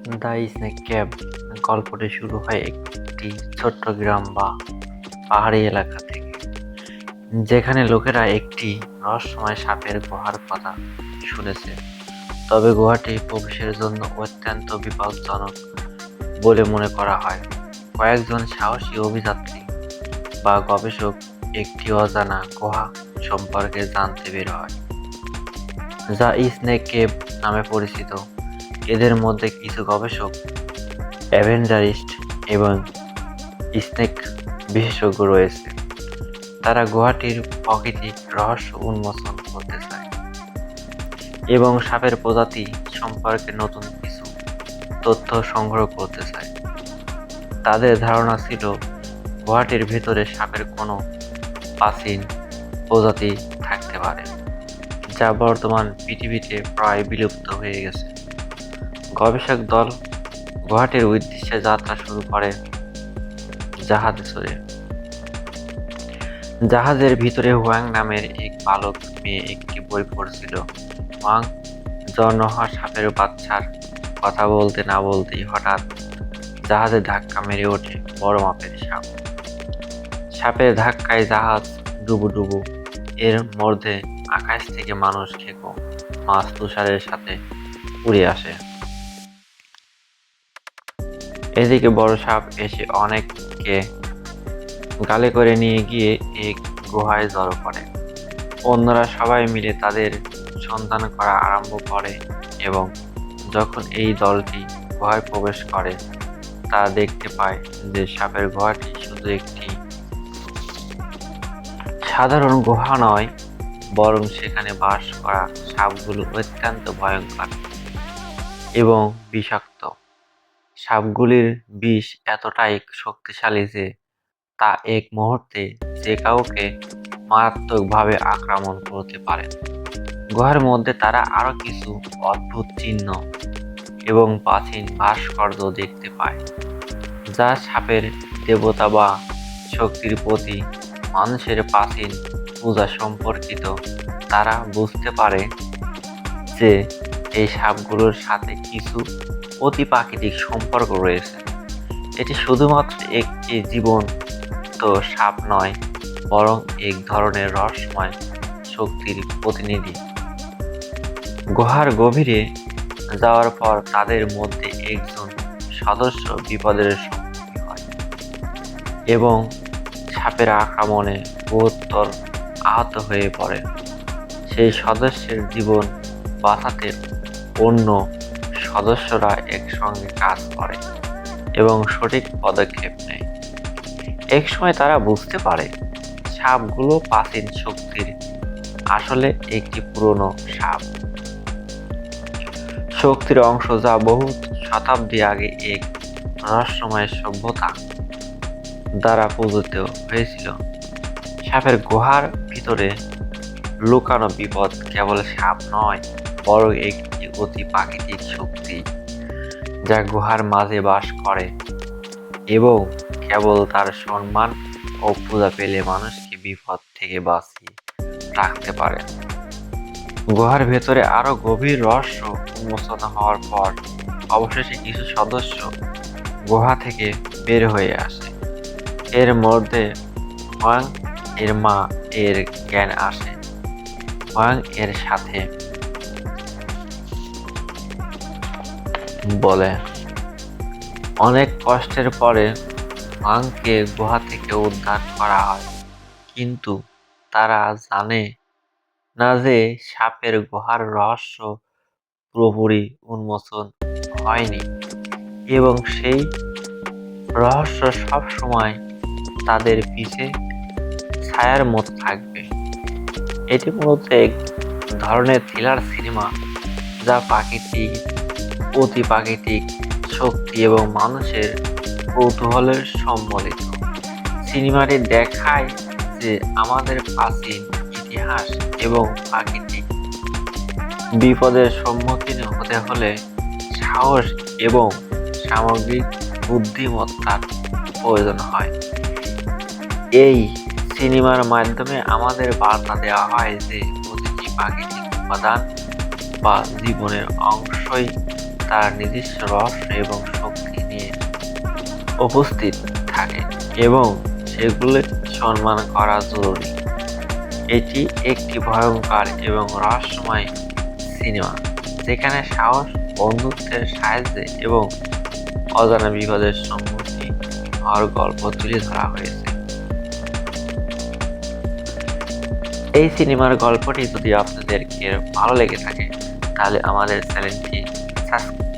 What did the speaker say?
The snake cave গল্পটি শুরু হয় একটি ছোট্ট গ্রাম বা পাহাড়ি এলাকা থেকে, যেখানে লোকেরা একটি রহস্যময় সাপের গুহার কথা শুনেছে। তবে গুহাটি প্রবেশের জন্য অত্যন্ত বিপজ্জনক বলে মনে করা হয়। কয়েকজন সাহসী অভিযাত্রী বা গবেষক একটি অজানা গুহা সম্পর্কে জানতে বের হয়, যা স্নেক কেভ নামে পরিচিত। এদের মধ্যে কিছু গবেষক, অ্যাভেঞ্জারিস্ট এবং স্নেক বিশেষজ্ঞ রয়েছে। তারা গুহাটির প্রাকৃতিক রহস্য উন্মোচন করতে চায় এবং সাপের প্রজাতি সম্পর্কে নতুন কিছু তথ্য সংগ্রহ করতে চায়। তাদের ধারণা ছিল গুহাটির ভেতরে সাপের কোনো প্রাচীন প্রজাতি থাকতে পারে, যা বর্তমান পৃথিবীতে প্রায় বিলুপ্ত হয়ে গেছে। গবেষক দল গুহাটির উদ্দেশ্যে যাত্রা শুরু করে জাহাজে চড়ে। জাহাজের ভিতরে হুয়াং নামের এক বালক মেয়ে একটি বই পড়ছিল। হুয়াং জন্ম হওয়া সাপের বাচ্চার কথা বলতে না বলতেই হঠাৎ জাহাজে ধাক্কা মেরে ওঠে বড় মাপের সাপ। সাপের ধাক্কায় জাহাজ ডুবু এর মধ্যে আকাশ থেকে মানুষ খেকো মাছ তুষারের সাথে উড়ে আসে। এদিকে বড় সাপ এসে অনেককে গালে করে নিয়ে গিয়ে এক গুহায় জড়ো করে। অন্যরা সবাই মিলে তাদের সন্ধান করা আরম্ভ করে এবং যখন এই দলটি গুহায় প্রবেশ করে, তা দেখতে পায় যে সাপের গুহাটি শুধু একটি সাধারণ গুহা নয়, বরং সেখানে বাস করা সাপগুলো অত্যন্ত ভয়ঙ্কর এবং বিষাক্ত। সাপগুলির বিষ এতটাই শক্তিশালী যে তা এক মুহূর্তে যে কাউকে মারাত্মকভাবে আক্রমণ করতে পারে। গুহার মধ্যে তারা আরো কিছু অদ্ভুত চিহ্ন এবং প্রাচীন ভাস্কর্য দেখতে পায়, যা সাপের দেবতা বা শক্তির প্রতি মানুষের প্রাচীন পূজা সম্পর্কিত। তারা বুঝতে পারে যে এই সাপগুলোর সাথে কিছু অতিপ্রাকৃতিক সম্পর্ক রয়েছে। এটি শুধুমাত্র একটি জীবন্ত সাপ নয়, বরং এক ধরনের রহস্যময় শক্তির প্রতিনিধি। গুহার গভীরে যাওয়ার পর তাদের মধ্যে একজন সদস্য বিপদের সম্মুখীন হয় এবং সাপের আক্রমণে গুরুতর আহত হয়ে পড়ে। সেই সদস্যের জীবন বাঁচাতে অন্য সদস্যরা একসঙ্গে কাজ করে এবং সঠিক পদক্ষেপ নেয়। একসময় তারা বুঝতে পারে সাপগুলো প্রাচীন শক্তির আসলে একটি পুরনো সাপ শক্তির অংশ, যা বহু শতাব্দী আগে এক রহস্যময় সভ্যতা দ্বারা পূজিত হয়েছিল। সাপের গুহার ভিতরে লুকানো বিপদ কেবল সাপ নয়, বরং একটি অতি প্রাকৃতিক শক্তি যা গুহার মাঝে বাস করে এবং কেবল তার সম্মান ও পূজা পেলে মানুষকে বিপদ থেকে বাঁচিয়ে রাখতে পারে। গুহার ভেতরে আরো গভীর রহস্য উন্মোচন হওয়ার পর অবশেষে কিছু সদস্য গুহা থেকে বের হয়ে আসে। এর মধ্যে হুয়াং এর মা এর জ্ঞান আসে। হুয়াং এর সাথে বলে, অনেক কষ্টের পরে হুয়াংকে গুহা থেকে উদ্ধার করা হয়, কিন্তু তারা জানে না যে সাপের গুহার রহস্য পুরোপুরি উন্মোচন হয়নি এবং সেই রহস্য সব সময় তাদের পিছে ছায়ার মতো থাকবে। এটি মূলত এক ধরনের থ্রিলার সিনেমা, যা প্রাকৃতিক, অতি প্রাকৃতিক শক্তি এবং মানুষের কৌতূহলের সম্মিলিত। সিনেমাটি দেখায় যে আমাদের প্রাচীন ইতিহাস এবং প্রাকৃতিক বিপদের সম্মুখীন হতে হলে সাহস এবং সামগ্রিক বুদ্ধিমত্তার প্রয়োজন হয়। এই সিনেমার মাধ্যমে আমাদের বার্তা দেওয়া হয় যে প্রতিটি প্রাকৃতিক উপাদান বা জীবনের অংশই তার নিজস্ব রহস্য এবং শক্তি নিয়ে উপস্থিত থাকে এবং সেগুলো সম্মান করা জরুরি। এটি একটি ভয়ঙ্কর এবং রহস্যময় সিনেমা যেখানে সাহস, বন্ধুত্বের সাহায্যে এবং অজানা বিপদের সম্মুখীন হওয়ার গল্প তুলে ধরা হয়েছে। এই সিনেমার গল্পটি যদি আপনাদেরকে ভালো লেগে থাকে তাহলে আমাদের চ্যানেলটি সাবস্ক্রাইব